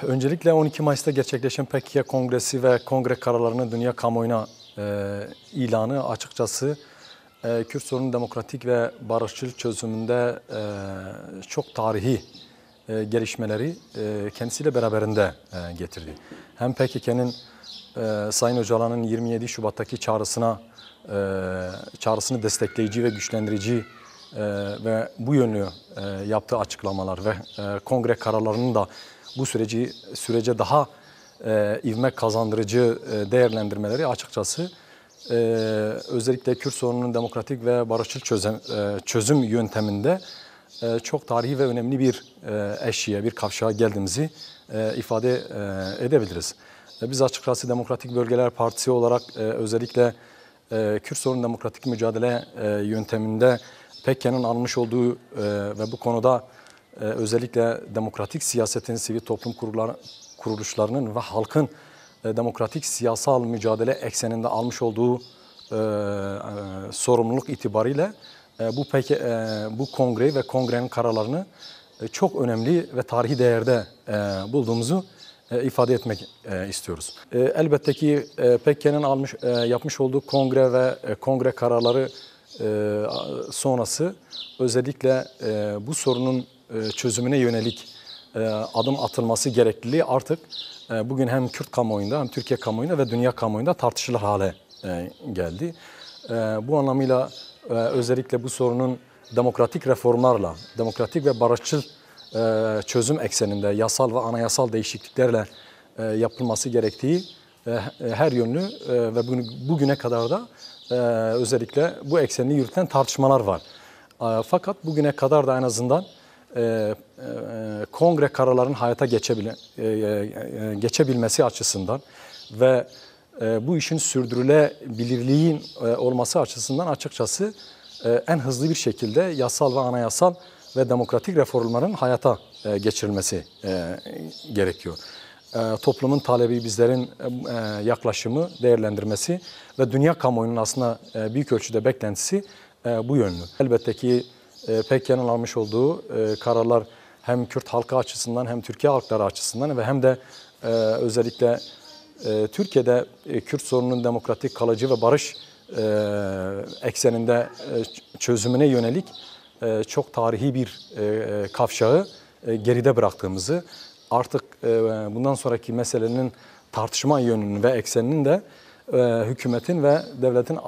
Öncelikle 12 Mayıs'ta gerçekleşen PKK Kongresi ve kongre kararlarının dünya kamuoyuna ilanı açıkçası Kürt sorunun demokratik ve barışçıl çözümünde çok tarihi gelişmeleri kendisiyle beraberinde getirdi. Hem PKK'nın Sayın Öcalan'ın 27 Şubat'taki çağrısını destekleyici ve güçlendirici ve bu yönlü yaptığı açıklamalar ve kongre kararlarının da bu sürece daha ivme kazandırıcı değerlendirmeleri açıkçası özellikle Kürt sorununun demokratik ve barışçıl çözüm yönteminde çok tarihi ve önemli bir eşiğe, bir kavşağa geldiğimizi ifade edebiliriz. Biz açıkçası Demokratik Bölgeler Partisi olarak özellikle Kürt sorunun demokratik mücadele yönteminde PKK'nın almış olduğu ve bu konuda özellikle demokratik siyasetin, sivil toplum kuruluşlarının ve halkın demokratik siyasal mücadele ekseninde almış olduğu sorumluluk itibariyle bu kongreyi ve kongrenin kararlarını çok önemli ve tarihi değerde bulduğumuzu ifade etmek istiyoruz. Elbette ki PKK'nın yapmış olduğu kongre ve kongre kararları sonrası özellikle bu sorunun çözümüne yönelik adım atılması gerekliliği artık bugün hem Kürt kamuoyunda hem Türkiye kamuoyunda ve dünya kamuoyunda tartışılır hale geldi. Bu anlamıyla özellikle bu sorunun demokratik reformlarla, demokratik ve barışçıl çözüm ekseninde yasal ve anayasal değişikliklerle yapılması gerektiği her yönlü ve bugüne kadar da özellikle bu eksenli yürütülen tartışmalar var. Fakat bugüne kadar da en azından kongre kararlarının hayata geçebilmesi açısından ve bu işin sürdürülebilirliğin olması açısından açıkçası en hızlı bir şekilde yasal ve anayasal ve demokratik reformların hayata geçirilmesi gerekiyor. Toplumun talebi, bizlerin yaklaşımı, değerlendirmesi ve dünya kamuoyunun aslında büyük ölçüde beklentisi bu yönlü. Elbette ki PKK'nın almış olduğu kararlar hem Kürt halkı açısından hem Türkiye halkları açısından ve hem de özellikle Türkiye'de Kürt sorununun demokratik, kalıcı ve barış ekseninde çözümüne yönelik çok tarihi bir kavşağı geride bıraktığımızı, artık bundan sonraki meselenin tartışma yönünün ve ekseninin de hükümetin ve devletin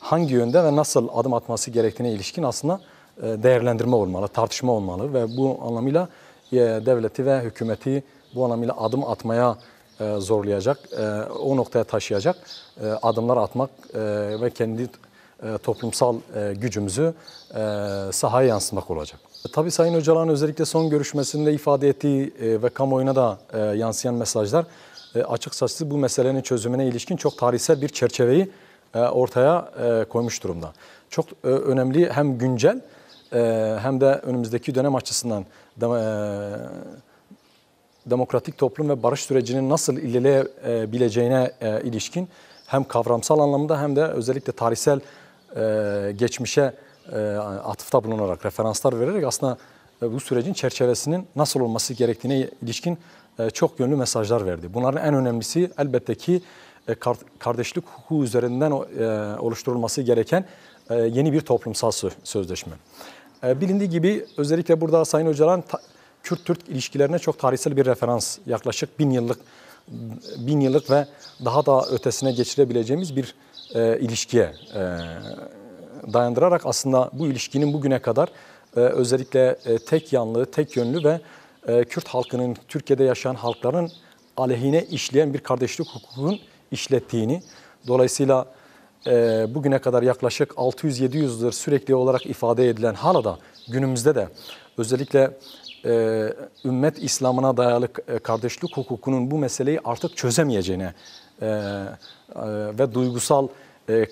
hangi yönde ve nasıl adım atması gerektiğine ilişkin aslında değerlendirme olmalı, tartışma olmalı ve bu anlamıyla devleti ve hükümeti bu anlamıyla adım atmaya zorlayacak, o noktaya taşıyacak adımlar atmak ve kendi toplumsal gücümüzü sahaya yansıtmak olacak. Tabii Sayın Öcalan'ın özellikle son görüşmesinde ifade ettiği ve kamuoyuna da yansıyan mesajlar açıkçası bu meselenin çözümüne ilişkin çok tarihsel bir çerçeveyi ortaya koymuş durumda. Çok önemli, hem güncel hem de önümüzdeki dönem açısından demokratik toplum ve barış sürecinin nasıl ilerleyebileceğine ilişkin hem kavramsal anlamda hem de özellikle tarihsel geçmişe atıfta bulunarak, referanslar vererek aslında bu sürecin çerçevesinin nasıl olması gerektiğine ilişkin çok yönlü mesajlar verdi. Bunların en önemlisi elbette ki kardeşlik hukuku üzerinden oluşturulması gereken yeni bir toplumsal sözleşme. Bilindiği gibi özellikle burada Sayın Öcalan Kürt-Türk ilişkilerine çok tarihsel bir referans, yaklaşık 1000 yıllık ve daha da ötesine geçirebileceğimiz bir ilişkiye dayandırarak aslında bu ilişkinin bugüne kadar özellikle tek yanlı, tek yönlü ve Kürt halkının, Türkiye'de yaşayan halkların aleyhine işleyen bir kardeşlik hukukun işlettiğini, dolayısıyla bugüne kadar yaklaşık 600-700 yıldır sürekli olarak ifade edilen, hala da günümüzde de özellikle ümmet İslam'ına dayalı kardeşlik hukukunun bu meseleyi artık çözemeyeceğine ve duygusal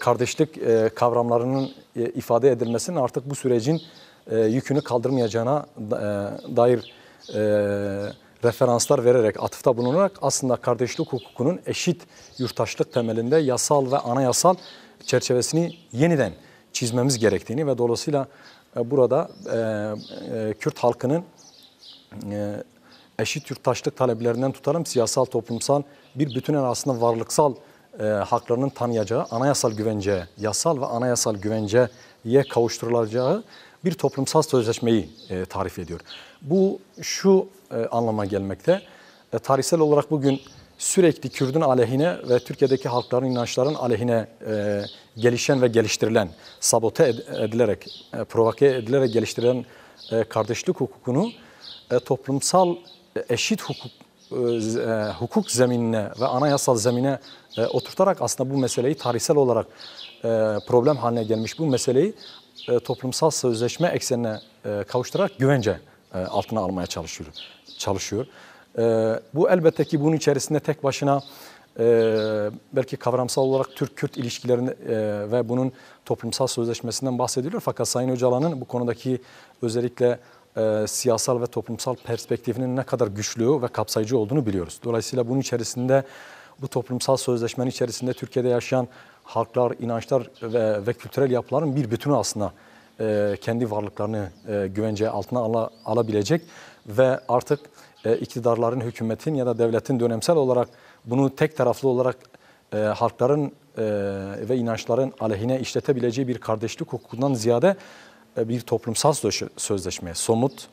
kardeşlik kavramlarının ifade edilmesinin artık bu sürecin yükünü kaldırmayacağına dair referanslar vererek, atıfta bulunarak aslında kardeşlik hukukunun eşit yurttaşlık temelinde yasal ve anayasal çerçevesini yeniden çizmemiz gerektiğini ve dolayısıyla burada Kürt halkının eşit yurttaşlık taleplerinden tutalım siyasal, toplumsal bir bütünün aslında varlıksal haklarının tanıyacağı, anayasal güvenceye, yasal ve anayasal güvenceye kavuşturulacağı bir toplumsal sözleşmeyi tarif ediyor. Bu şu anlama gelmekte. Tarihsel olarak bugün sürekli Kürdün aleyhine ve Türkiye'deki halkların inançların aleyhine gelişen ve geliştirilen, sabote edilerek, provoke edilerek geliştirilen kardeşlik hukukunu toplumsal eşit hukuk zeminine ve anayasal zemine oturtarak aslında bu meseleyi tarihsel olarak problem haline gelmiş bu meseleyi toplumsal sözleşme eksenine kavuşturarak güvence altına almaya çalışıyor. Bu elbette ki bunun içerisinde tek başına belki kavramsal olarak Türk-Kürt ilişkilerini ve bunun toplumsal sözleşmesinden bahsediliyor. Fakat Sayın Öcalan'ın bu konudaki özellikle siyasal ve toplumsal perspektifinin ne kadar güçlü ve kapsayıcı olduğunu biliyoruz. Dolayısıyla bunun içerisinde bu toplumsal sözleşmenin içerisinde Türkiye'de yaşayan halklar, inançlar ve kültürel yapıların bir bütünü aslında kendi varlıklarını güvence altına alabilecek ve artık iktidarların, hükümetin ya da devletin dönemsel olarak bunu tek taraflı olarak halkların ve inançların aleyhine işletebileceği bir kardeşlik hukukundan ziyade bir toplumsal sözleşmeye, somut,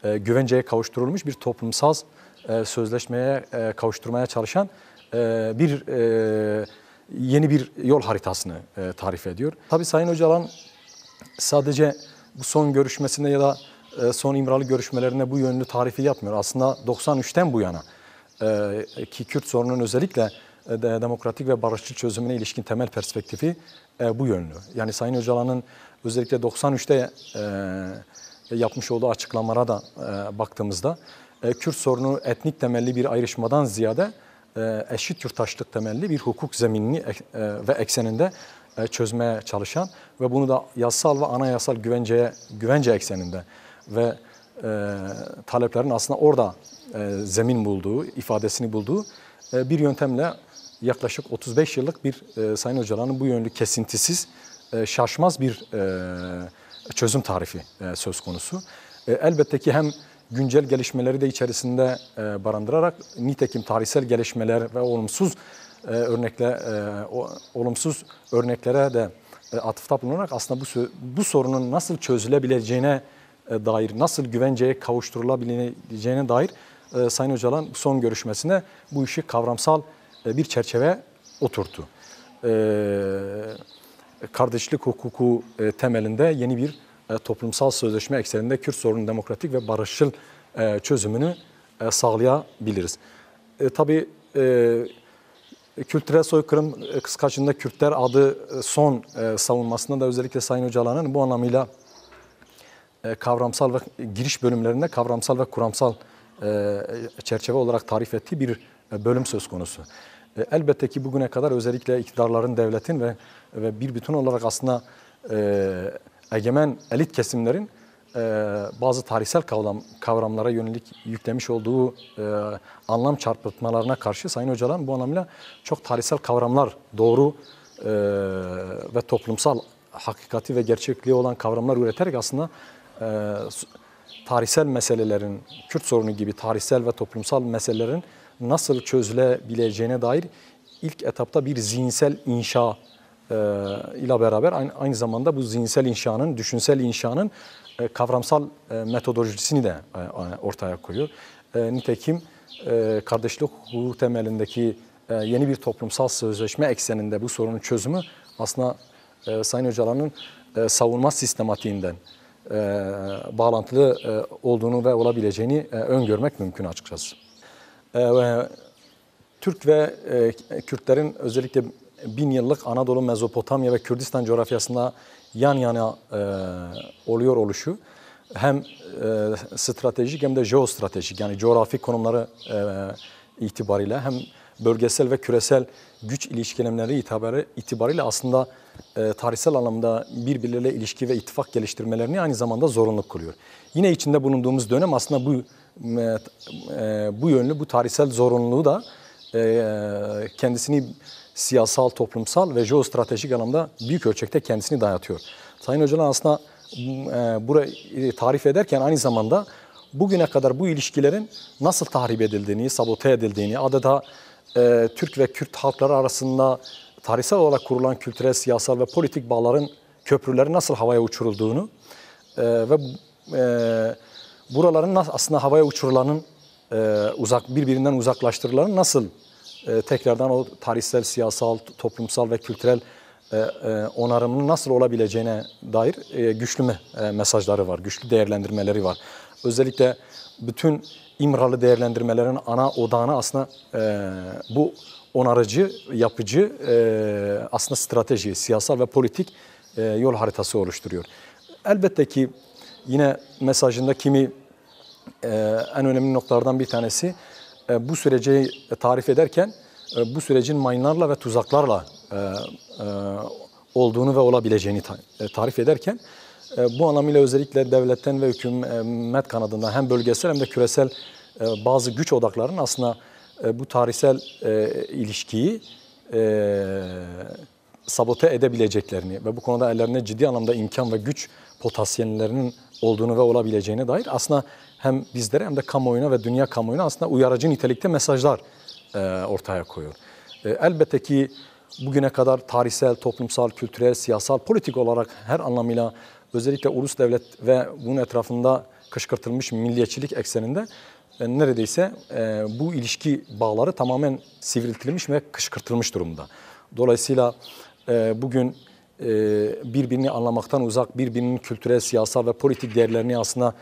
güvenceye kavuşturulmuş bir toplumsal sözleşmeye kavuşturmaya çalışan yeni bir yol haritasını tarif ediyor. Tabii Sayın Öcalan sadece bu son görüşmesinde ya da son İmralı görüşmelerinde bu yönlü tarifi yapmıyor. Aslında 93'ten bu yana ki Kürt sorunun özellikle demokratik ve barışçıl çözümüne ilişkin temel perspektifi bu yönlü. Yani Sayın Öcalan'ın özellikle 93'te yapmış olduğu açıklamalara da baktığımızda Kürt sorunu etnik temelli bir ayrışmadan ziyade eşit yurttaşlık temelli bir hukuk zeminini ve ekseninde çözmeye çalışan ve bunu da yasal ve anayasal güvence ekseninde ve taleplerin aslında orada zemin bulduğu, ifadesini bulduğu bir yöntemle yaklaşık 35 yıllık bir Sayın Öcalan'ın bu yönlü kesintisiz, şaşmaz bir çözüm tarifi söz konusu. Elbette ki hem güncel gelişmeleri de içerisinde barındırarak nitekim tarihsel gelişmeler ve olumsuz örneklere de atıfta bulunarak aslında bu sorunun nasıl çözülebileceğine dair, nasıl güvenceye kavuşturulabileceğine dair Sayın Öcalan son görüşmesinde bu işi kavramsal bir çerçeve oturttu. Kardeşlik hukuku temelinde yeni bir toplumsal sözleşme ekseninde Kürt sorunun demokratik ve barışçıl çözümünü sağlayabiliriz. Tabii kültürel soykırım kıskacında Kürtler adı son savunmasında da özellikle Sayın Öcalan'ın bu anlamıyla kavramsal ve giriş bölümlerinde kavramsal ve kuramsal çerçeve olarak tarif ettiği bir bölüm söz konusu. Elbette ki bugüne kadar özellikle iktidarların, devletin ve bir bütün olarak aslında egemen elit kesimlerin bazı tarihsel kavramlara yönelik yüklemiş olduğu anlam çarpıtmalarına karşı Sayın Öcalan bu anlamıyla çok tarihsel kavramlar, doğru ve toplumsal hakikati ve gerçekliği olan kavramlar üreterek aslında tarihsel meselelerin, Kürt sorunu gibi tarihsel ve toplumsal meselelerin nasıl çözülebileceğine dair ilk etapta bir zihinsel inşa ile beraber aynı zamanda bu zihinsel inşanın, düşünsel inşanın kavramsal metodolojisini de ortaya koyuyor. Nitekim kardeşlik hukuku temelindeki yeni bir toplumsal sözleşme ekseninde bu sorunun çözümü aslında Sayın Öcalan'ın savunma sistematiğinden bağlantılı olduğunu ve olabileceğini öngörmek mümkün açıkçası. Türk ve Kürtlerin özellikle 1000 yıllık Anadolu, Mezopotamya ve Kürdistan coğrafyasında yan yana oluyor oluşu hem stratejik hem de jeostratejik yani coğrafi konumları itibariyle hem bölgesel ve küresel güç ilişkileri itibariyle aslında tarihsel anlamda birbirleriyle ilişki ve ittifak geliştirmelerini aynı zamanda zorunlu kılıyor. Yine içinde bulunduğumuz dönem aslında bu yönlü, bu tarihsel zorunluluğu da kendisini siyasal, toplumsal ve jeostratejik anlamda büyük ölçekte kendisini dayatıyor. Sayın Öcalan aslında burayı tarif ederken aynı zamanda bugüne kadar bu ilişkilerin nasıl tahrip edildiğini, sabote edildiğini, adeta Türk ve Kürt halkları arasında tarihsel olarak kurulan kültürel, siyasal ve politik bağların, köprüleri nasıl havaya uçurulduğunu ve buraların aslında havaya uçurulanın birbirinden uzaklaştırılanın nasıl tekrardan o tarihsel, siyasal, toplumsal ve kültürel onarımının nasıl olabileceğine dair güçlü mesajları var, güçlü değerlendirmeleri var. Özellikle bütün İmralı değerlendirmelerin ana odağını aslında bu onarıcı, yapıcı aslında strateji, siyasal ve politik yol haritası oluşturuyor. Elbette ki yine mesajında kimi en önemli noktalardan bir tanesi bu süreci tarif ederken bu sürecin mayınlarla ve tuzaklarla olduğunu ve olabileceğini tarif ederken bu anlamıyla özellikle devletten ve hükümet kanadından hem bölgesel hem de küresel bazı güç odaklarının aslında bu tarihsel ilişkiyi sabote edebileceklerini ve bu konuda ellerinde ciddi anlamda imkan ve güç potansiyellerinin olduğunu ve olabileceğine dair aslında hem bizlere hem de kamuoyuna ve dünya kamuoyuna aslında uyarıcı nitelikte mesajlar ortaya koyuyor. Elbette ki bugüne kadar tarihsel, toplumsal, kültürel, siyasal, politik olarak her anlamıyla özellikle ulus devlet ve bunun etrafında kışkırtılmış milliyetçilik ekseninde neredeyse bu ilişki bağları tamamen sivriltilmiş ve kışkırtılmış durumda. Dolayısıyla bugün birbirini anlamaktan uzak, birbirinin kültürel, siyasal ve politik değerlerini aslında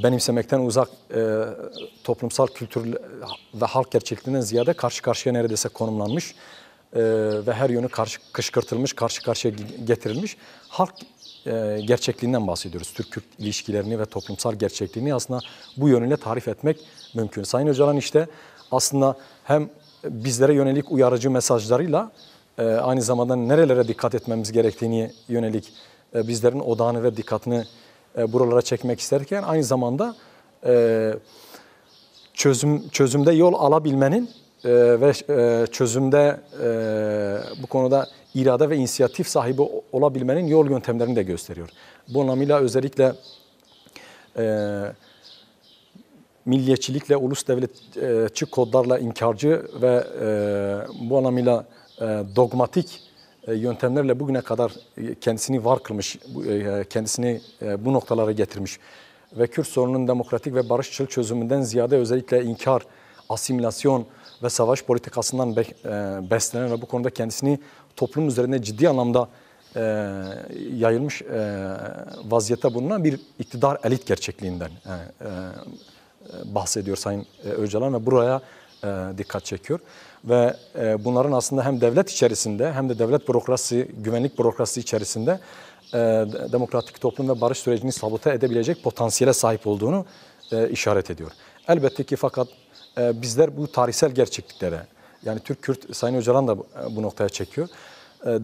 benimsemekten uzak toplumsal kültür ve halk gerçekliğinden ziyade karşı karşıya neredeyse konumlanmış ve her yönü kışkırtılmış, karşı karşıya getirilmiş halk gerçekliğinden bahsediyoruz. Türk-Kürt ilişkilerini ve toplumsal gerçekliğini aslında bu yönüyle tarif etmek mümkün. Sayın Öcalan işte aslında hem bizlere yönelik uyarıcı mesajlarıyla aynı zamanda nerelere dikkat etmemiz gerektiğini yönelik bizlerin odağını ve dikkatini buralara çekmek isterken aynı zamanda çözümde yol alabilmenin ve çözümde bu konuda irade ve inisiyatif sahibi olabilmenin yol yöntemlerini de gösteriyor. Bu anlamıyla özellikle milliyetçilikle, ulus devletçi kodlarla inkarcı ve bu anlamıyla dogmatik yöntemlerle bugüne kadar kendisini var kılmış, kendisini bu noktalara getirmiş ve Kürt sorununun demokratik ve barışçıl çözümünden ziyade özellikle inkar, asimilasyon ve savaş politikasından beslenen ve bu konuda kendisini toplum üzerinde ciddi anlamda yayılmış vaziyette bulunan bir iktidar elit gerçekliğinden bahsediyor Sayın Öcalan ve buraya dikkat çekiyor. Ve bunların aslında hem devlet içerisinde hem de devlet bürokrasi, güvenlik bürokrasi içerisinde demokratik toplum ve barış sürecini sabote edebilecek potansiyele sahip olduğunu işaret ediyor. Elbette ki fakat bizler bu tarihsel gerçekliklere, yani Türk-Kürt, Sayın Öcalan da bu noktaya çekiyor,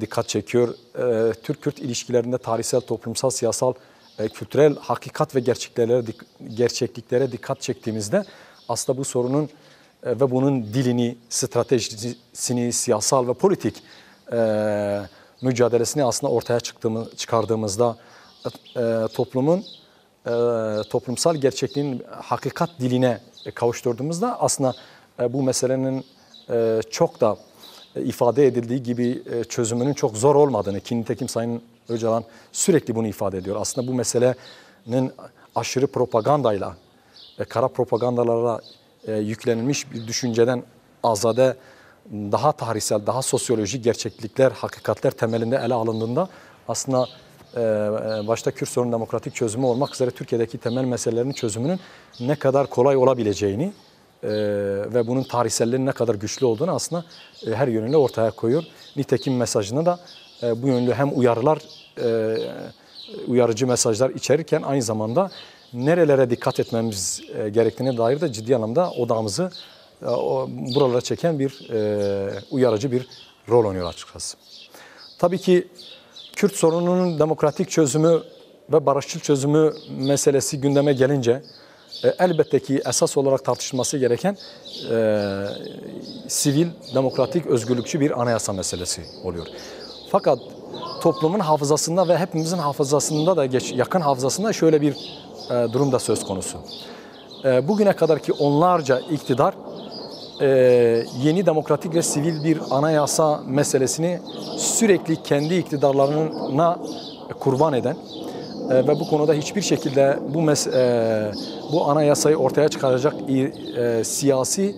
dikkat çekiyor. Türk-Kürt ilişkilerinde tarihsel, toplumsal, siyasal, kültürel hakikat ve gerçekliklere dikkat çektiğimizde aslında bu sorunun ve bunun dilini, stratejisini, siyasal ve politik mücadelesini aslında ortaya çıkardığımızda toplumun toplumsal gerçekliğin hakikat diline kavuşturduğumuzda aslında bu meselenin çok da ifade edildiği gibi çözümünün çok zor olmadığını ki nitekim Sayın Öcalan sürekli bunu ifade ediyor. Aslında bu meselenin aşırı propagandayla ve kara propagandalarla yüklenilmiş bir düşünceden azade, daha tarihsel, daha sosyolojik gerçeklikler, hakikatler temelinde ele alındığında aslında başta Kürt sorunun demokratik çözümü olmak üzere Türkiye'deki temel meselelerin çözümünün ne kadar kolay olabileceğini ve bunun tarihselliğinin ne kadar güçlü olduğunu aslında her yönüyle ortaya koyuyor. Nitekim mesajını da bu yönlü hem uyarıcı mesajlar içerirken aynı zamanda nerelere dikkat etmemiz gerektiğine dair de ciddi anlamda odağımızı buralara çeken bir uyarıcı bir rol oynuyor açıkçası. Tabii ki Kürt sorununun demokratik çözümü ve barışçıl çözümü meselesi gündeme gelince elbette ki esas olarak tartışılması gereken sivil, demokratik, özgürlükçü bir anayasa meselesi oluyor. Fakat toplumun hafızasında ve hepimizin hafızasında da yakın hafızasında şöyle bir durum da söz konusu. Bugüne kadarki onlarca iktidar yeni demokratik ve sivil bir anayasa meselesini sürekli kendi iktidarlarına kurban eden ve bu konuda hiçbir şekilde bu anayasayı ortaya çıkaracak siyasi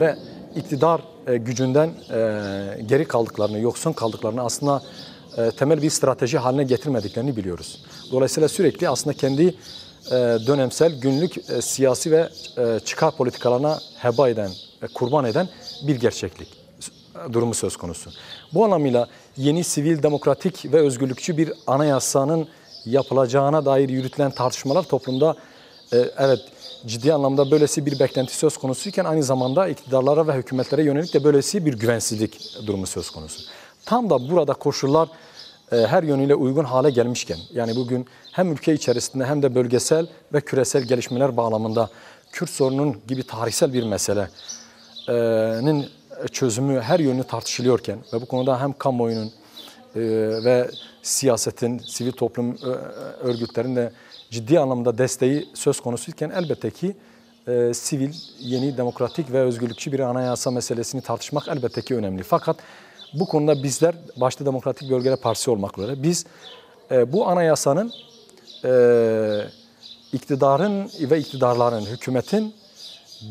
ve iktidar gücünden geri kaldıklarını, yoksun kaldıklarını, aslında temel bir strateji haline getirmediklerini biliyoruz. Dolayısıyla sürekli aslında kendi dönemsel, günlük siyasi ve çıkar politikalarına heba eden, kurban eden bir gerçeklik durumu söz konusu. Bu anlamıyla yeni sivil, demokratik ve özgürlükçü bir anayasanın yapılacağına dair yürütülen tartışmalar toplumda evet ciddi anlamda böylesi bir beklenti söz konusuyken aynı zamanda iktidarlara ve hükümetlere yönelik de böylesi bir güvensizlik durumu söz konusu. Tam da burada koşullar her yönüyle uygun hale gelmişken, yani bugün hem ülke içerisinde hem de bölgesel ve küresel gelişmeler bağlamında Kürt sorunun gibi tarihsel bir meselenin çözümü her yönlü tartışılıyorken ve bu konuda hem kamuoyunun ve siyasetin, sivil toplum örgütlerinin de ciddi anlamda desteği söz konusuyken elbette ki sivil, yeni, demokratik ve özgürlükçü bir anayasa meselesini tartışmak elbette ki önemli. Fakat bu konuda bizler, başta Demokratik Bölgeler Partisi olmak üzere, biz bu anayasanın iktidarın ve iktidarların, hükümetin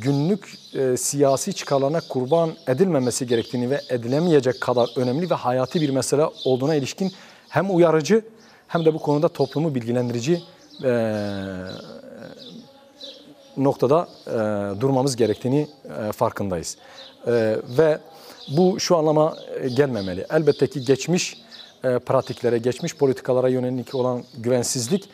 günlük siyasi çıkarlarına kurban edilmemesi gerektiğini ve edilemeyecek kadar önemli ve hayati bir mesele olduğuna ilişkin hem uyarıcı hem de bu konuda toplumu bilgilendirici noktada durmamız gerektiğini farkındayız. Ve bu şu anlama gelmemeli. Elbette ki geçmiş pratiklere, geçmiş politikalara yönelik olan güvensizlik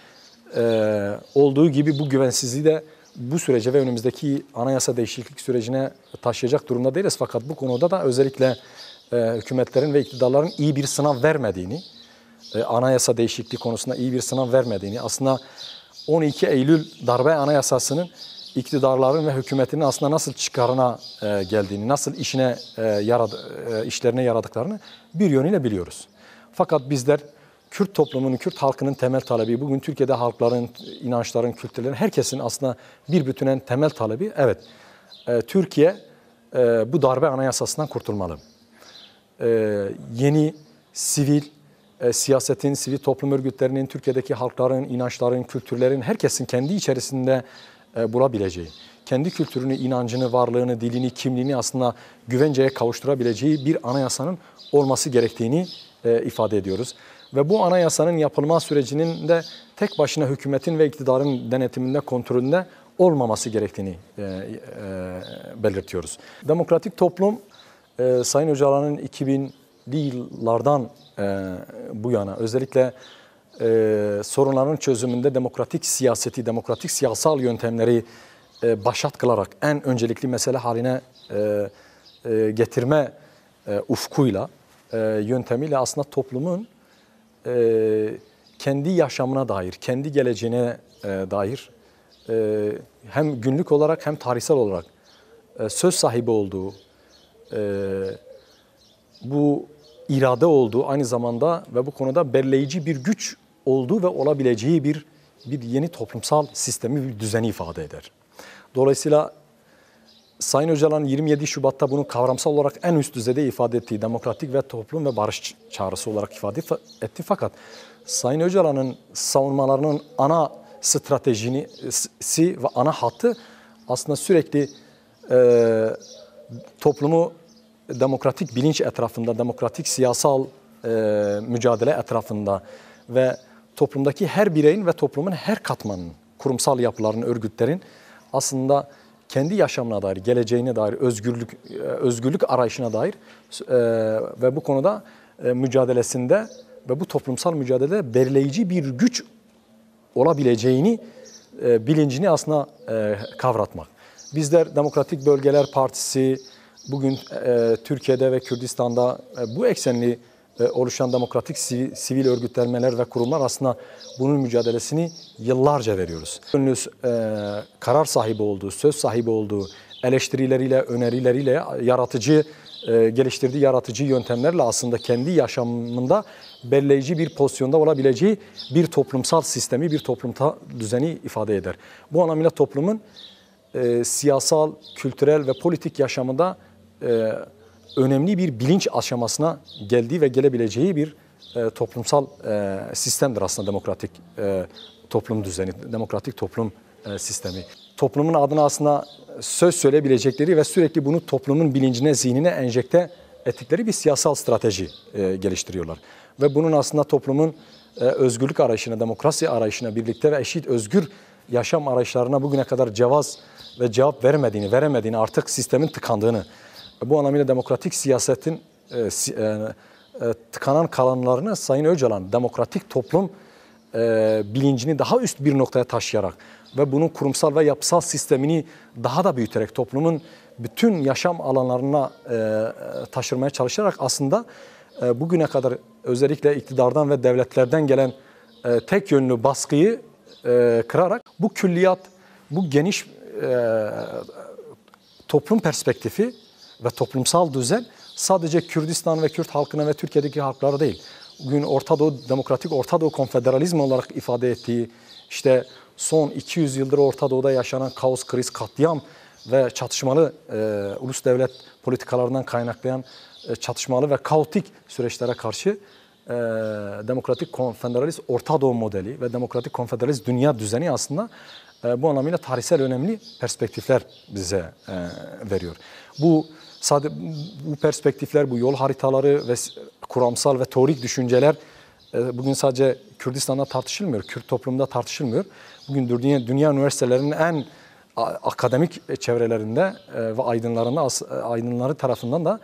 olduğu gibi bu güvensizliği de bu sürece ve önümüzdeki anayasa değişiklik sürecine taşıyacak durumda değiliz. Fakat bu konuda da özellikle hükümetlerin ve iktidarların iyi bir sınav vermediğini, anayasa değişikliği konusunda iyi bir sınav vermediğini, aslında 12 Eylül darbe anayasasının iktidarların ve hükümetinin aslında nasıl çıkarına geldiğini, nasıl işlerine yaradıklarını bir yönüyle biliyoruz. Fakat bizler Kürt toplumunun, Kürt halkının temel talebi, bugün Türkiye'de halkların, inançların, kültürlerin, herkesin aslında bir bütünen temel talebi, evet, Türkiye bu darbe anayasasından kurtulmalı. Yeni, sivil, siyasetin, sivil toplum örgütlerinin, Türkiye'deki halkların, inançların, kültürlerin, herkesin kendi içerisinde bulabileceği, kendi kültürünü, inancını, varlığını, dilini, kimliğini aslında güvenceye kavuşturabileceği bir anayasanın olması gerektiğini ifade ediyoruz. Ve bu anayasanın yapılma sürecinin de tek başına hükümetin ve iktidarın denetiminde, kontrolünde olmaması gerektiğini belirtiyoruz. Demokratik toplum, Sayın Öcalan'ın 2000'li yıllardan bu yana özellikle sorunların çözümünde demokratik siyaseti, demokratik siyasal yöntemleri başat kılarak en öncelikli mesele haline getirme ufkuyla, yöntemiyle aslında toplumun kendi yaşamına dair, kendi geleceğine dair hem günlük olarak hem tarihsel olarak söz sahibi olduğu, bu irade olduğu aynı zamanda ve bu konuda belirleyici bir güç olduğu ve olabileceği bir yeni toplumsal sistemi, bir düzeni ifade eder. Dolayısıyla Sayın Öcalan 27 Şubat'ta bunu kavramsal olarak en üst düzeyde ifade ettiği demokratik ve toplum ve barış çağrısı olarak ifade etti. Fakat Sayın Öcalan'ın savunmalarının ana stratejisi ve ana hattı aslında sürekli toplumu demokratik bilinç etrafında, demokratik siyasal mücadele etrafında ve toplumdaki her bireyin ve toplumun her katmanının, kurumsal yapıların, örgütlerin aslında kendi yaşamına dair, geleceğine dair, özgürlük arayışına dair ve bu konuda mücadelesinde ve bu toplumsal mücadelede belirleyici bir güç olabileceğini bilincini aslında kavratmak. Bizler Demokratik Bölgeler Partisi bugün Türkiye'de ve Kürdistan'da bu eksenli oluşan demokratik sivil örgütlenmeler ve kurumlar aslında bunun mücadelesini yıllarca veriyoruz. Karar sahibi olduğu, söz sahibi olduğu, eleştirileriyle, önerileriyle yaratıcı geliştirdiği yaratıcı yöntemlerle aslında kendi yaşamında belirleyici bir pozisyonda olabileceği bir toplumsal sistemi, bir toplumsal düzeni ifade eder. Bu anlamıyla toplumun siyasal, kültürel ve politik yaşamında önemli bir bilinç aşamasına geldiği ve gelebileceği bir toplumsal sistemdir aslında demokratik toplum düzeni, demokratik toplum sistemi. Toplumun adına aslında söz söyleyebilecekleri ve sürekli bunu toplumun bilincine, zihnine enjekte ettikleri bir siyasal strateji geliştiriyorlar. Ve bunun aslında toplumun özgürlük arayışına, demokrasi arayışına birlikte ve eşit özgür yaşam arayışlarına bugüne kadar cevap veremediğini, artık sistemin tıkandığını, bu anlamıyla demokratik siyasetin tıkanan kalanlarını Sayın Öcalan demokratik toplum bilincini daha üst bir noktaya taşıyarak ve bunun kurumsal ve yapısal sistemini daha da büyüterek toplumun bütün yaşam alanlarına taşırmaya çalışarak aslında bugüne kadar özellikle iktidardan ve devletlerden gelen tek yönlü baskıyı kırarak bu külliyat, bu geniş toplum perspektifi ve toplumsal düzen sadece Kürdistan ve Kürt halkına ve Türkiye'deki halklara değil, bugün Orta Doğu, demokratik Orta Doğu konfederalizmi olarak ifade ettiği, işte son 200 yıldır Orta Doğu'da yaşanan kaos, kriz, katliam ve çatışmalı ulus devlet politikalarından kaynaklayan çatışmalı ve kaotik süreçlere karşı demokratik konfederalist Orta Doğu modeli ve demokratik konfederalist dünya düzeni aslında bu anlamıyla tarihsel önemli perspektifler bize veriyor. Bu perspektifler, bu yol haritaları ve kuramsal ve teorik düşünceler bugün sadece Kürdistan'da tartışılmıyor, Kürt toplumunda tartışılmıyor. Bugün dünya üniversitelerinin en akademik çevrelerinde ve aydınları tarafından da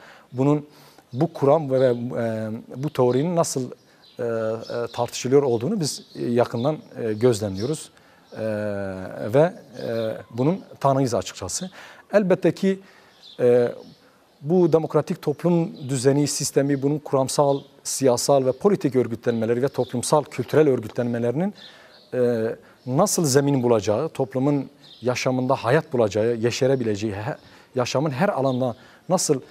bu kuram ve bu teorinin nasıl tartışılıyor olduğunu biz yakından gözlemliyoruz ve bunun tanığıyız açıkçası. Elbette ki bu demokratik toplum düzeni, sistemi, bunun kuramsal, siyasal ve politik örgütlenmeleri ve toplumsal, kültürel örgütlenmelerinin nasıl zemin bulacağı, toplumun yaşamında hayat bulacağı, yeşerebileceği, yaşamın her alanda nasıl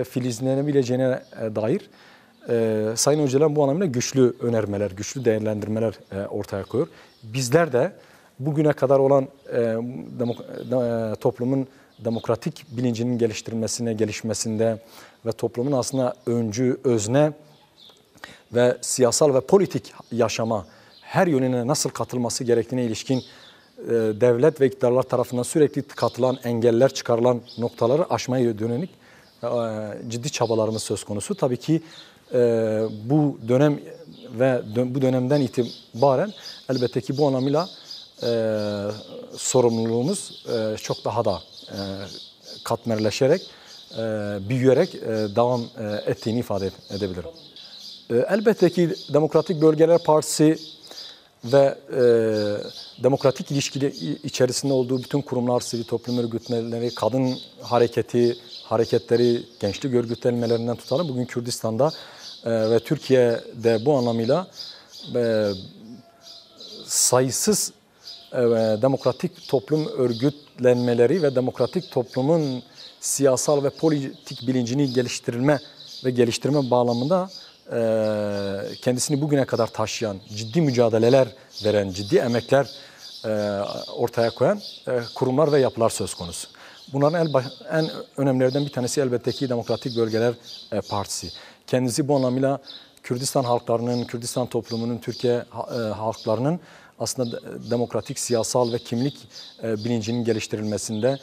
filizlenebileceğine dair Sayın Öcalan bu anlamda güçlü önermeler, güçlü değerlendirmeler ortaya koyuyor. Bizler de bugüne kadar olan toplumun demokratik bilincinin gelişmesinde ve toplumun aslında öncü, özne ve siyasal ve politik yaşama her yönüne nasıl katılması gerektiğine ilişkin devlet ve iktidarlar tarafından sürekli katılan, engeller çıkarılan noktaları aşmaya yönelik ciddi çabalarımız söz konusu. Tabii ki bu dönem ve bu dönemden itibaren elbette ki bu anlamıyla sorumluluğumuz çok daha da katmerleşerek, büyüyerek devam ettiğini ifade edebilirim. Elbette ki Demokratik Bölgeler Partisi ve demokratik ilişkili içerisinde olduğu bütün kurumlar, sivil toplum örgütleri, kadın hareketleri, gençlik örgütlenmelerinden tutalım. Bugün Kürdistan'da ve Türkiye'de bu anlamıyla sayısız demokratik toplum örgütlenmeleri ve demokratik toplumun siyasal ve politik bilincini geliştirme bağlamında kendisini bugüne kadar taşıyan, ciddi mücadeleler veren, ciddi emekler ortaya koyan kurumlar ve yapılar söz konusu. Bunların en önemlilerinden bir tanesi elbette ki Demokratik Bölgeler Partisi. Kendisi bu anlamıyla Kürdistan halklarının, Kürdistan toplumunun, Türkiye halklarının aslında demokratik, siyasal ve kimlik bilincinin geliştirilmesinde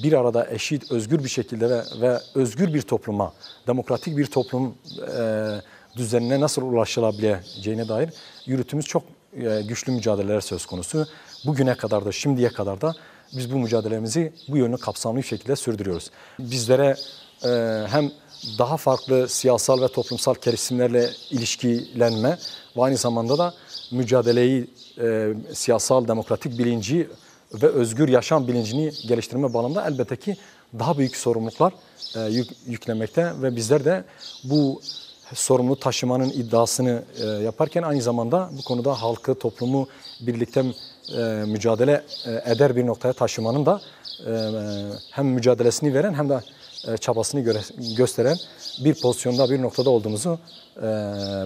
bir arada eşit, özgür bir şekilde ve özgür bir topluma, demokratik bir toplum düzenine nasıl ulaşılabileceğine dair yürüttüğümüz çok güçlü mücadeleler söz konusu. Bugüne kadar da, şimdiye kadar da biz bu mücadelemizi bu yönlü kapsamlı bir şekilde sürdürüyoruz. Bizlere hem daha farklı siyasal ve toplumsal kesimlerle ilişkilenme ve aynı zamanda da mücadeleyi, siyasal demokratik bilinci ve özgür yaşam bilincini geliştirme bağlamında elbette ki daha büyük sorumluluklar yüklemekte ve bizler de bu sorumluluğu taşımanın iddiasını yaparken aynı zamanda bu konuda halkı, toplumu birlikte mücadele eder bir noktaya taşımanın da hem mücadelesini veren hem de çabasını gösteren bir pozisyonda, bir noktada olduğumuzu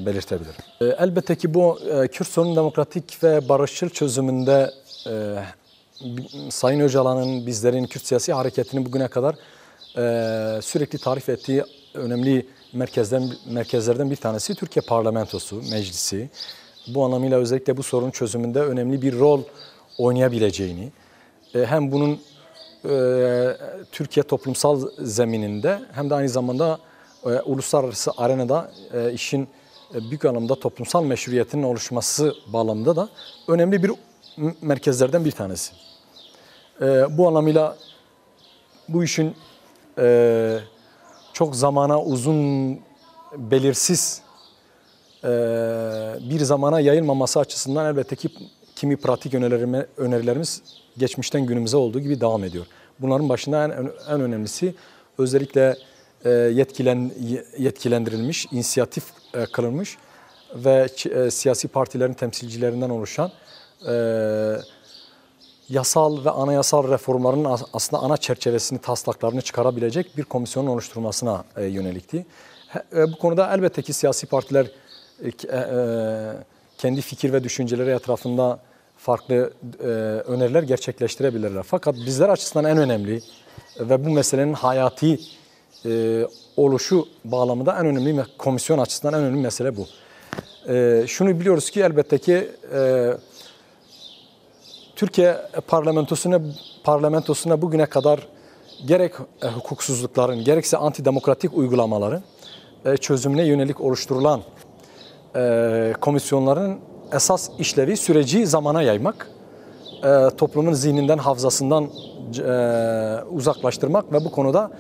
belirtebilirim. Elbette ki bu Kürt sorunun demokratik ve barışçıl çözümünde Sayın Öcalan'ın, bizlerin Kürt siyasi hareketinin bugüne kadar sürekli tarif ettiği önemli merkezlerden bir tanesi Türkiye Parlamentosu, Meclisi. Bu anlamıyla özellikle bu sorunun çözümünde önemli bir rol oynayabileceğini, hem bunun Türkiye toplumsal zemininde hem de aynı zamanda uluslararası arenada işin büyük anlamda toplumsal meşruiyetinin oluşması bağlamında da önemli bir merkezlerden bir tanesi. Bu anlamıyla bu işin çok zamana uzun, belirsiz bir zamana yayılmaması açısından elbette ki kimi pratik önerilerimiz geçmişten günümüze olduğu gibi devam ediyor. Bunların başında en önemlisi özellikle yetkilendirilmiş, inisiyatif kılınmış ve siyasi partilerin temsilcilerinden oluşan yasal ve anayasal reformların aslında ana çerçevesini, taslaklarını çıkarabilecek bir komisyonun oluşturulmasına yönelikti. Bu konuda elbette ki siyasi partiler kendi fikir ve düşünceleri etrafında farklı öneriler gerçekleştirebilirler. Fakat bizler açısından en önemli ve bu meselenin hayati oluşu bağlamında en önemli, komisyon açısından en önemli mesele bu. Şunu biliyoruz ki elbette ki Türkiye parlamentosuna bugüne kadar gerek hukuksuzlukların gerekse antidemokratik uygulamaların çözümüne yönelik oluşturulan komisyonların esas işlevi süreci zamana yaymak, toplumun zihninden, hafızasından uzaklaştırmak ve bu konuda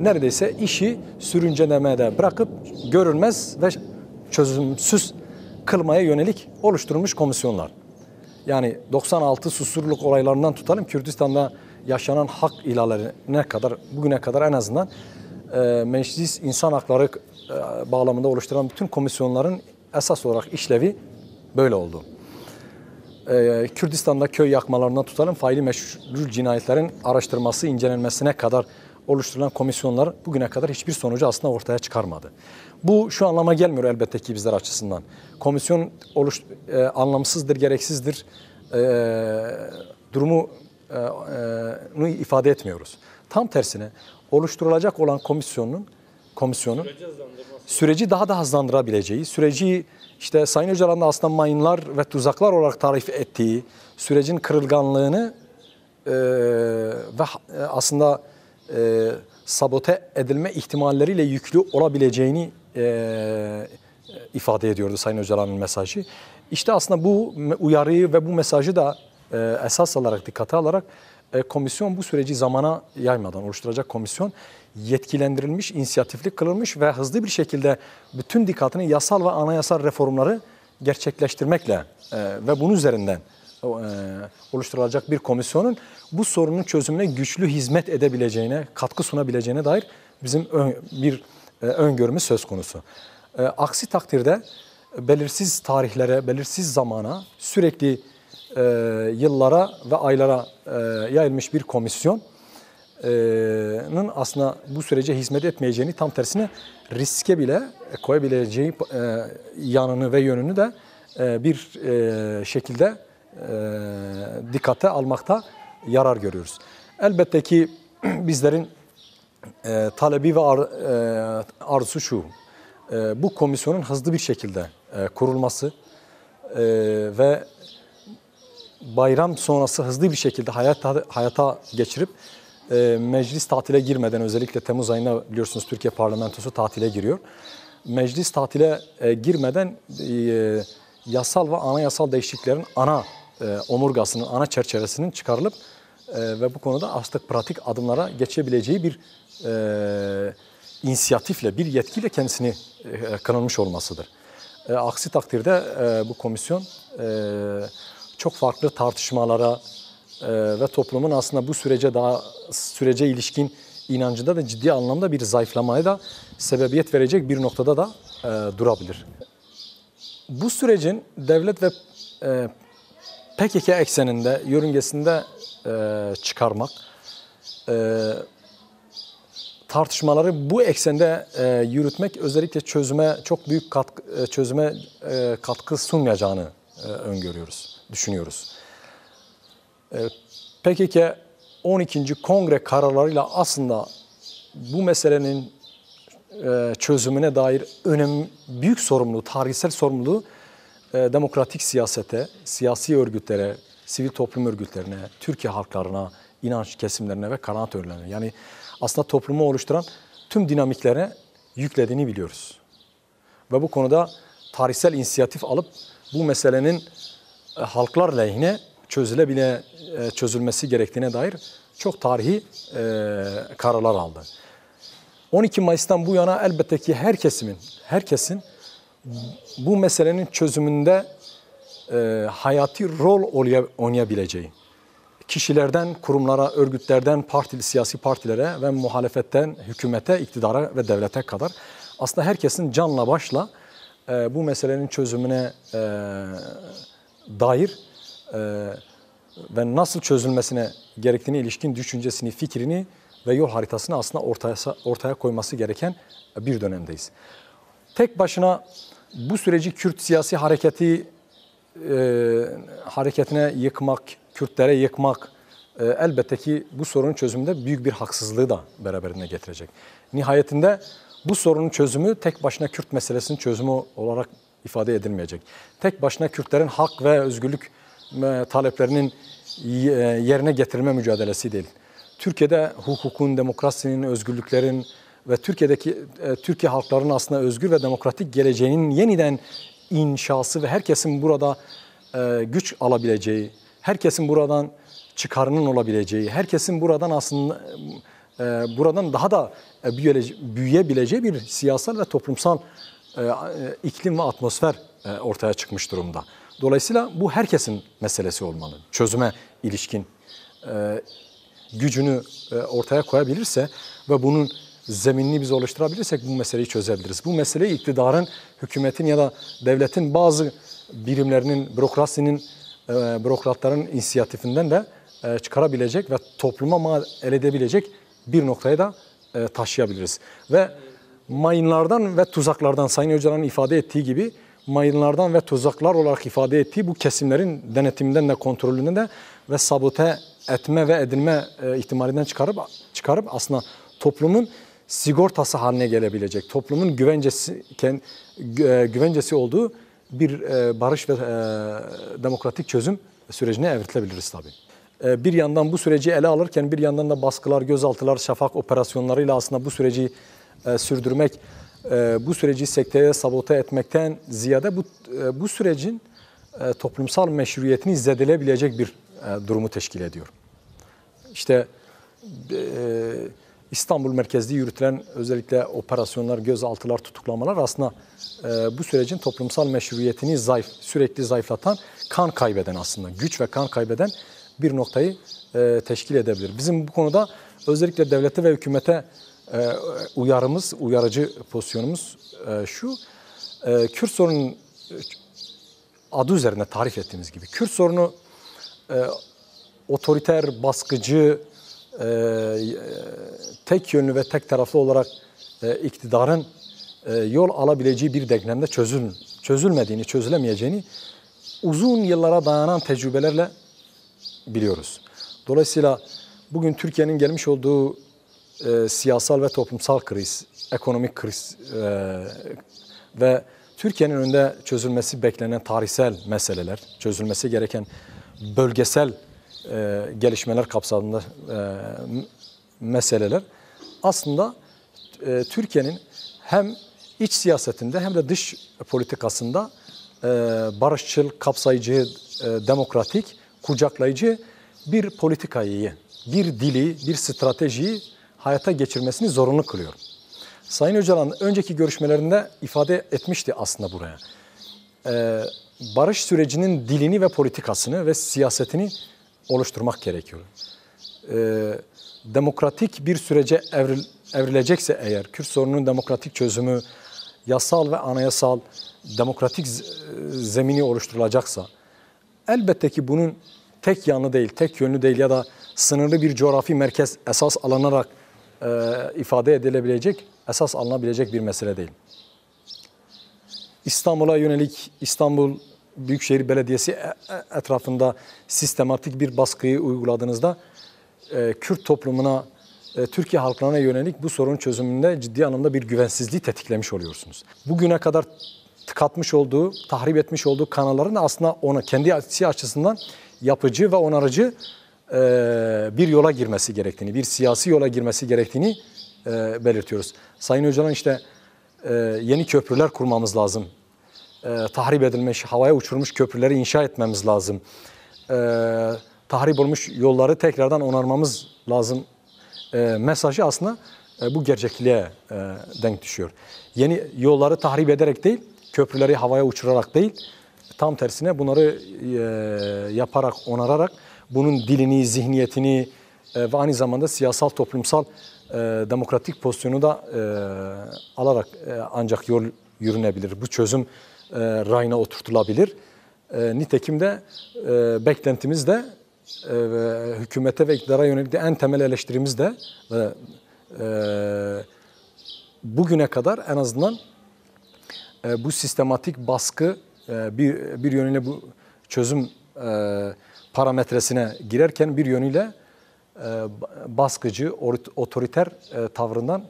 neredeyse işi sürüncelemede bırakıp görünmez ve çözümsüz kılmaya yönelik oluşturulmuş komisyonlar. Yani 96 susurluk olaylarından tutalım Kürdistan'da yaşanan hak ihlallerine kadar, bugüne kadar en azından meclis insan hakları bağlamında oluşturulan bütün komisyonların esas olarak işlevi böyle oldu. Kürdistan'da köy yakmalarından tutalım faili meşru cinayetlerin araştırması, incelenmesine kadar oluşturulan komisyonlar bugüne kadar hiçbir sonucu aslında ortaya çıkarmadı. Bu şu anlama gelmiyor elbette ki bizler açısından. Komisyon anlamsızdır, gereksizdir durumu ifade etmiyoruz. Tam tersine oluşturulacak olan komisyonun süreci daha da hızlandırabileceği, süreci işte Sayın Öcalan'ın da aslında mayınlar ve tuzaklar olarak tarif ettiği sürecin kırılganlığını ve aslında sabote edilme ihtimalleriyle yüklü olabileceğini ifade ediyordu Sayın Öcalan'ın mesajı. İşte aslında bu uyarıyı ve bu mesajı da esas alarak, dikkate alarak komisyon bu süreci zamana yaymadan oluşturacak komisyon yetkilendirilmiş, inisiyatifli kılınmış ve hızlı bir şekilde bütün dikkatini yasal ve anayasal reformları gerçekleştirmekle ve bunun üzerinden oluşturulacak bir komisyonun bu sorunun çözümüne güçlü hizmet edebileceğine, katkı sunabileceğine dair bizim bir öngörümüz söz konusu. Aksi takdirde belirsiz tarihlere, belirsiz zamana, sürekli yıllara ve aylara yayılmış bir komisyonun aslında bu sürece hizmet etmeyeceğini, tam tersine riske bile koyabileceği yanını ve yönünü de bir şekilde dikkate almakta yarar görüyoruz. Elbette ki bizlerin talebi ve arzusu şu, bu komisyonun hızlı bir şekilde kurulması ve bayram sonrası hızlı bir şekilde hayata geçirip meclis tatile girmeden, özellikle Temmuz ayında biliyorsunuz Türkiye Parlamentosu tatile giriyor. Meclis tatile girmeden yasal ve anayasal değişikliklerin ana omurgasının, ana çerçevesinin çıkarılıp ve bu konuda aslında pratik adımlara geçebileceği bir inisiyatifle, bir yetkiyle kendisini kınanmış olmasıdır. Aksi takdirde bu komisyon çok farklı tartışmalara ve toplumun aslında bu sürece ilişkin inancında da ciddi anlamda bir zayıflamaya da sebebiyet verecek bir noktada da durabilir. Bu sürecin devlet ve PKK ekseninde, yörüngesinde çıkarmak, tartışmaları bu eksende yürütmek özellikle çözüme çok büyük katkı sunmayacağını öngörüyoruz, düşünüyoruz. PKK 12. Kongre kararlarıyla aslında bu meselenin çözümüne dair büyük sorumluluğu, tarihsel sorumluluğu demokratik siyasete, siyasi örgütlere, sivil toplum örgütlerine, Türkiye halklarına, inanç kesimlerine ve kanaat örgütlerine, yani aslında toplumu oluşturan tüm dinamiklere yüklediğini biliyoruz. Ve bu konuda tarihsel inisiyatif alıp bu meselenin halklar lehine çözülmesi gerektiğine dair çok tarihi kararlar aldı. 12 Mayıs'tan bu yana elbette ki herkesin bu meselenin çözümünde hayati rol oynayabileceği, kişilerden kurumlara, örgütlerden siyasi partilere ve muhalefetten hükümete, iktidara ve devlete kadar aslında herkesin canla başla bu meselenin çözümüne dair ve nasıl çözülmesine gerektiğine ilişkin düşüncesini, fikrini ve yol haritasını aslında ortaya koyması gereken bir dönemdeyiz. Tek başına bu süreci Kürt siyasi hareketine yıkmak, Kürtlere yıkmak elbette ki bu sorunun çözümünde büyük bir haksızlığı da beraberinde getirecek. Nihayetinde bu sorunun çözümü tek başına Kürt meselesinin çözümü olarak ifade edilmeyecek. Tek başına Kürtlerin hak ve özgürlük taleplerinin yerine getirilme mücadelesi değil. Türkiye'de hukukun, demokrasinin, özgürlüklerin ve Türkiye halklarının aslında özgür ve demokratik geleceğinin yeniden inşası ve herkesin burada güç alabileceği, herkesin buradan çıkarının olabileceği, herkesin buradan aslında buradan daha da büyüyebileceği bir siyasal ve toplumsal iklim ve atmosfer ortaya çıkmış durumda. Dolayısıyla bu herkesin meselesi olmalı. Çözüme ilişkin gücünü ortaya koyabilirse ve bunun zeminini biz oluşturabilirsek bu meseleyi çözebiliriz. Bu meseleyi iktidarın, hükümetin ya da devletin bazı birimlerinin, bürokratların inisiyatifinden de çıkarabilecek ve topluma mal edebilecek bir noktaya da taşıyabiliriz. Ve mayınlardan ve tuzaklardan, Sayın Öcalan'ın ifade ettiği gibi mayınlardan ve tuzaklar olarak ifade ettiği bu kesimlerin denetiminden de kontrolünden de ve sabote etme ve edilme ihtimalinden çıkarıp aslında toplumun sigortası haline gelebilecek, toplumun güvencesi olduğu bir barış ve demokratik çözüm sürecine evrilebiliriz tabii. Bir yandan bu süreci ele alırken bir yandan da baskılar, gözaltılar, şafak operasyonlarıyla aslında bu süreci sürdürmek, bu süreci sekteye sabote etmekten ziyade bu sürecin toplumsal meşruiyetini zedeleyebilecek bir durumu teşkil ediyor. İşte İstanbul merkezli yürütülen özellikle operasyonlar, gözaltılar, tutuklamalar aslında bu sürecin toplumsal meşruiyetini sürekli zayıflatan, kan kaybeden aslında, güç ve kan kaybeden bir noktayı teşkil edebilir. Bizim bu konuda özellikle devlete ve hükümete uyarıcı pozisyonumuz şu, Kürt sorunun adı üzerinde tarif ettiğimiz gibi, Kürt sorunu otoriter, baskıcı, tek yönlü ve tek taraflı olarak iktidarın yol alabileceği bir denklemde çözülmediğini, çözülemeyeceğini uzun yıllara dayanan tecrübelerle biliyoruz. Dolayısıyla bugün Türkiye'nin gelmiş olduğu siyasal ve toplumsal kriz, ekonomik kriz ve Türkiye'nin önünde çözülmesi beklenen tarihsel meseleler, çözülmesi gereken bölgesel gelişmeler kapsamında meseleler aslında Türkiye'nin hem iç siyasetinde hem de dış politikasında barışçıl, kapsayıcı, demokratik, kucaklayıcı bir politikayı, bir dili, bir stratejiyi hayata geçirmesini zorunlu kılıyor. Sayın Öcalan önceki görüşmelerinde ifade etmişti aslında buraya. Barış sürecinin dilini ve politikasını ve siyasetini oluşturmak gerekiyor. Demokratik bir sürece evrilecekse eğer, Kürt sorununun demokratik çözümü, yasal ve anayasal demokratik zemini oluşturulacaksa, elbette ki bunun tek yanlı değil, tek yönlü değil ya da sınırlı bir coğrafi merkez esas alınarak ifade edilebilecek, esas alınabilecek bir mesele değil. İstanbul'a yönelik İstanbul Büyükşehir Belediyesi etrafında sistematik bir baskıyı uyguladığınızda Kürt toplumuna, Türkiye halklarına yönelik bu sorun çözümünde ciddi anlamda bir güvensizliği tetiklemiş oluyorsunuz. Bugüne kadar tıkatmış olduğu, tahrip etmiş olduğu kanalların aslında ona kendi açısından yapıcı ve onarıcı bir yola girmesi gerektiğini, bir siyasi yola girmesi gerektiğini belirtiyoruz. Sayın Öcalan işte yeni köprüler kurmamız lazım. Tahrip edilmiş, havaya uçurmuş köprüleri inşa etmemiz lazım. Tahrip olmuş yolları tekrardan onarmamız lazım mesajı aslında bu gerçekliğe denk düşüyor. Yeni yolları tahrip ederek değil, köprüleri havaya uçurarak değil, tam tersine bunları yaparak, onararak bunun dilini, zihniyetini ve aynı zamanda siyasal, toplumsal, demokratik pozisyonu da alarak ancak yol yürünebilir. Bu çözüm rayına oturtulabilir. Nitekim de beklentimiz de hükümete ve iktidara yönelik de en temel eleştirimiz de bugüne kadar en azından bu sistematik baskı bir yönüyle bu çözüm parametresine girerken bir yönüyle baskıcı, otoriter tavrından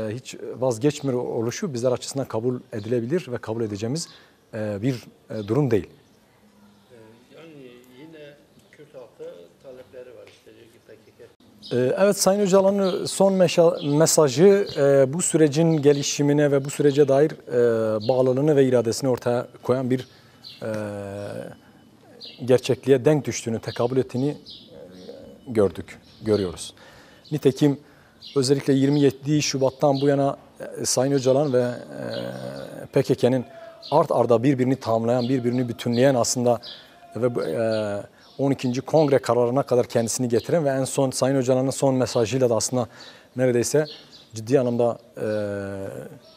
hiç vazgeçmiyor oluşu bizler açısından kabul edilebilir ve kabul edeceğimiz bir durum değil. Yani yine Kürt halkı talepleri var işte ki PKK. Evet, Sayın Öcalan'ın son mesajı bu sürecin gelişimine ve bu sürece dair bağlılığını ve iradesini ortaya koyan bir gerçekliğe denk düştüğünü, tekabül ettiğini görüyoruz. Nitekim özellikle 27 Şubat'tan bu yana Sayın Öcalan ve PKK'nın art arda birbirini tamamlayan, birbirini bütünleyen aslında ve 12. Kongre kararına kadar kendisini getiren ve en son Sayın Öcalan'ın son mesajıyla da aslında neredeyse ciddi anlamda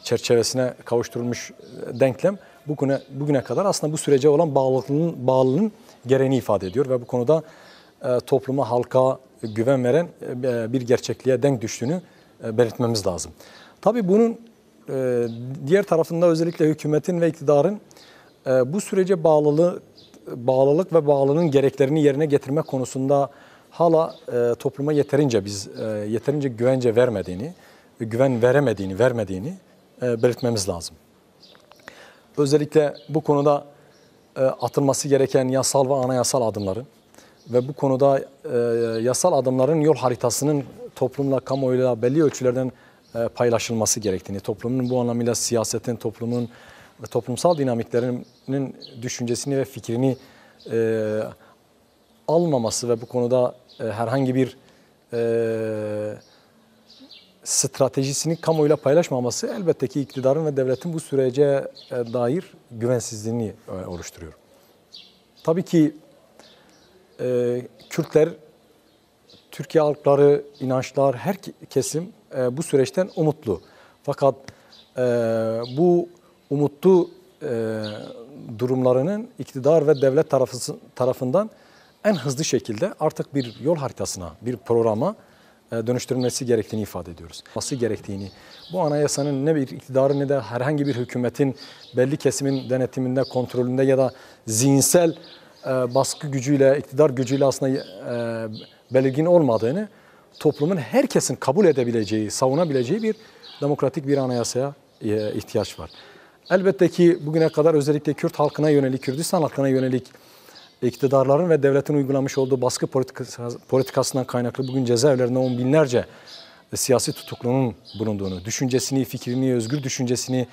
çerçevesine kavuşturulmuş denklem bugüne kadar aslında bu sürece olan bağlılığın gereğini ifade ediyor ve bu konuda topluma, halka güven veren bir gerçekliğe denk düştüğünü belirtmemiz lazım. Tabii bunun diğer tarafında özellikle hükümetin ve iktidarın bu sürece bağlılık ve bağlılığın gereklerini yerine getirme konusunda hala topluma yeterince güvence vermediğini, güven vermediğini belirtmemiz lazım. Özellikle bu konuda atılması gereken yasal ve anayasal adımların ve bu konuda yasal adımların yol haritasının toplumla, kamuoyuyla belli ölçülerden paylaşılması gerektiğini, toplumun bu anlamıyla siyasetin, toplumun ve toplumsal dinamiklerinin düşüncesini ve fikrini almaması ve bu konuda herhangi bir stratejisini kamuoyuyla paylaşmaması elbette ki iktidarın ve devletin bu sürece dair güvensizliğini oluşturuyor. Tabii ki Kürtler, Türkiye halkları, inançlar, her kesim bu süreçten umutlu. Fakat bu umutlu durumlarının iktidar ve devlet tarafından en hızlı şekilde artık bir yol haritasına, bir programa dönüştürülmesi gerektiğini ifade ediyoruz. Nasıl gerektiğini, bu anayasanın ne bir iktidarın ne de herhangi bir hükümetin belli kesimin denetiminde, kontrolünde ya da zihinsel baskı gücüyle, iktidar gücüyle aslında belirgin olmadığını, toplumun herkesin kabul edebileceği, savunabileceği bir demokratik bir anayasaya ihtiyaç var. Elbette ki bugüne kadar özellikle Kürt halkına yönelik, Kürdistan halkına yönelik iktidarların ve devletin uygulamış olduğu baskı politikasından kaynaklı bugün cezaevlerinde on binlerce siyasi tutuklunun bulunduğunu, düşüncesini, fikrini, özgür düşüncesini,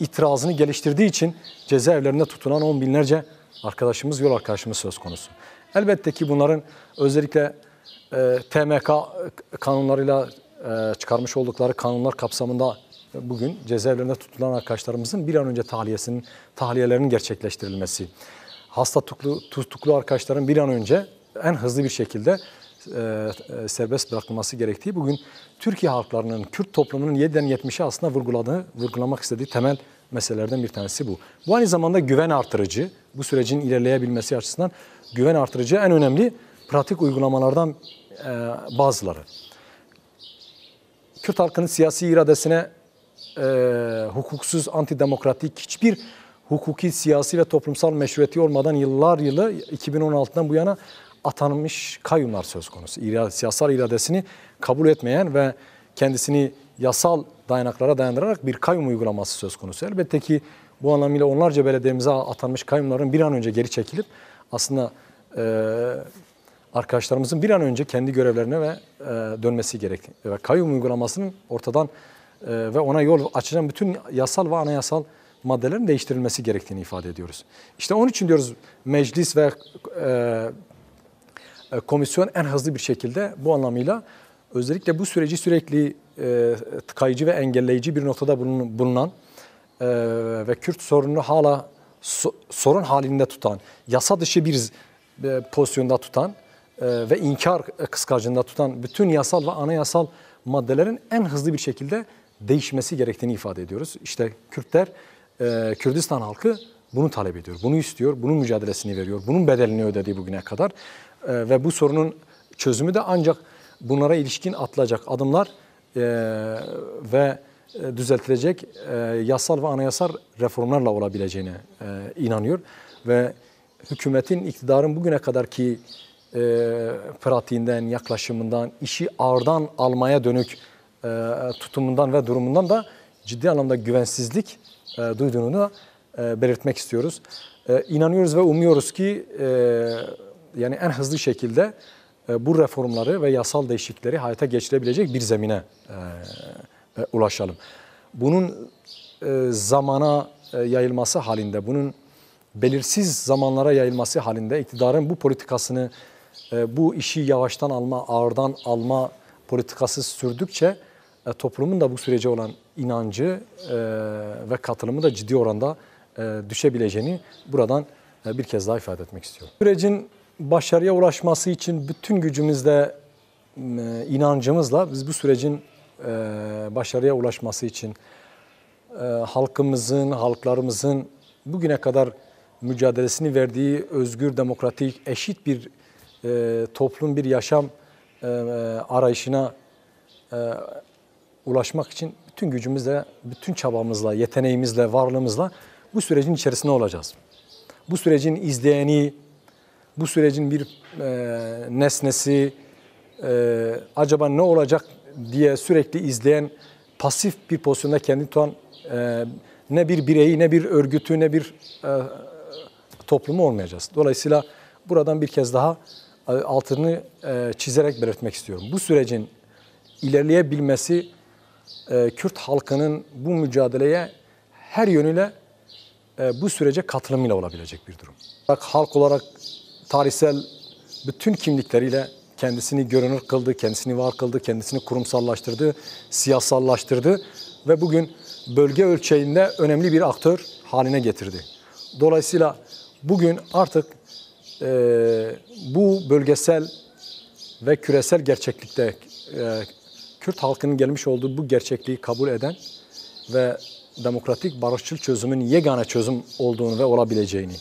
itirazını geliştirdiği için cezaevlerinde tutulan on binlerce arkadaşımız, yol arkadaşımız söz konusu. Elbette ki bunların özellikle TMK kanunlarıyla çıkarmış oldukları kanunlar kapsamında bugün cezaevlerinde tutulan arkadaşlarımızın bir an önce tahliyelerinin gerçekleştirilmesi, hasta tutuklu arkadaşların bir an önce en hızlı bir şekilde serbest bırakılması gerektiği bugün Türkiye halklarının, Kürt toplumunun 7'den 70'e aslında vurgulamak istediği temel meselelerden bir tanesi bu. Bu aynı zamanda güven artırıcı, bu sürecin ilerleyebilmesi açısından güven artırıcı en önemli pratik uygulamalardan bazıları. Kürt halkının siyasi iradesine hukuksuz, antidemokratik, hiçbir hukuki, siyasi ve toplumsal meşruiyeti olmadan yıllar yılı 2016'dan bu yana atanmış kayyumlar söz konusu. Siyasal iradesini kabul etmeyen ve kendisini yasal dayanaklara dayandırarak bir kayyum uygulaması söz konusu. Elbette ki bu anlamıyla onlarca belediyemize atanmış kayyumların bir an önce geri çekilip aslında arkadaşlarımızın bir an önce kendi görevlerine ve dönmesi gerektiğini ve kayyum uygulamasının ortadan ve ona yol açacak bütün yasal ve anayasal maddelerin değiştirilmesi gerektiğini ifade ediyoruz. İşte onun için diyoruz meclis ve komisyon en hızlı bir şekilde bu anlamıyla özellikle bu süreci sürekli tıkayıcı ve engelleyici bir noktada bulunan ve Kürt sorununu hala sorun halinde tutan, yasa dışı bir pozisyonda tutan ve inkar kıskacında tutan bütün yasal ve anayasal maddelerin en hızlı bir şekilde değişmesi gerektiğini ifade ediyoruz. İşte Kürtler, Kürdistan halkı bunu talep ediyor, bunu istiyor, bunun mücadelesini veriyor, bunun bedelini ödedi bugüne kadar. Ve bu sorunun çözümü de ancak bunlara ilişkin atılacak adımlar ve düzeltilecek yasal ve anayasal reformlarla olabileceğine inanıyor. Ve hükümetin, iktidarın bugüne kadarki pratiğinden, yaklaşımından, işi ağırdan almaya dönük tutumundan ve durumundan da ciddi anlamda güvensizlik duyduğunu da belirtmek istiyoruz. İnanıyoruz ve umuyoruz ki yani en hızlı şekilde bu reformları ve yasal değişiklikleri hayata geçirebilecek bir zemine ulaşalım. Bunun zamana yayılması halinde, bunun belirsiz zamanlara yayılması halinde iktidarın bu politikasını, bu işi yavaştan alma, ağırdan alma politikası sürdükçe toplumun da bu sürece olan inancı ve katılımı da ciddi oranda düşebileceğini buradan bir kez daha ifade etmek istiyorum. Sürecin başarıya ulaşması için bütün gücümüzle, inancımızla biz bu sürecin başarıya ulaşması için halkımızın, halklarımızın bugüne kadar mücadelesini verdiği özgür, demokratik, eşit bir toplum, bir yaşam arayışına ulaşmak için bütün gücümüzle, bütün çabamızla, yeteneğimizle, varlığımızla bu sürecin içerisinde olacağız. Bu sürecin izleyeni, bu sürecin bir nesnesi, acaba ne olacak diye sürekli izleyen, pasif bir pozisyonda kendini tutan ne bir bireyi, ne bir örgütü, ne bir toplumu olmayacağız. Dolayısıyla buradan bir kez daha altını çizerek belirtmek istiyorum. Bu sürecin ilerleyebilmesi Kürt halkının bu mücadeleye her yönüyle bu sürece katılımıyla olabilecek bir durum. Halk olarak tarihsel bütün kimlikleriyle kendisini görünür kıldı, kendisini var kıldı, kendisini kurumsallaştırdı, siyasallaştırdı ve bugün bölge ölçeğinde önemli bir aktör haline getirdi. Dolayısıyla bugün artık bu bölgesel ve küresel gerçeklikte Kürt halkının gelmiş olduğu bu gerçekliği kabul eden ve demokratik barışçıl çözümün yegane çözüm olduğunu ve olabileceğini,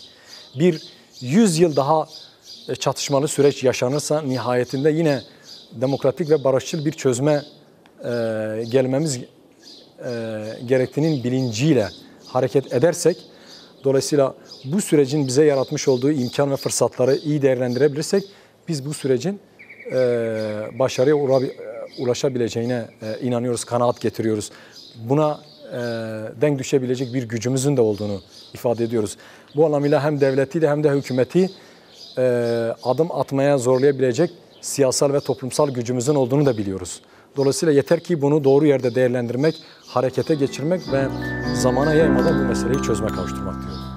bir 100 yıl daha çatışmalı süreç yaşanırsa nihayetinde yine demokratik ve barışçıl bir çözüme gelmemiz gerektiğinin bilinciyle hareket edersek, dolayısıyla bu sürecin bize yaratmış olduğu imkan ve fırsatları iyi değerlendirebilirsek, biz bu sürecin başarıya ulaşabileceğine inanıyoruz, kanaat getiriyoruz. Buna denk düşebilecek bir gücümüzün de olduğunu ifade ediyoruz. Bu anlamıyla hem devleti de hem de hükümeti adım atmaya zorlayabilecek siyasal ve toplumsal gücümüzün olduğunu da biliyoruz. Dolayısıyla yeter ki bunu doğru yerde değerlendirmek, harekete geçirmek ve zamana yaymadan bu meseleyi çözüme kavuşturmak diyorum.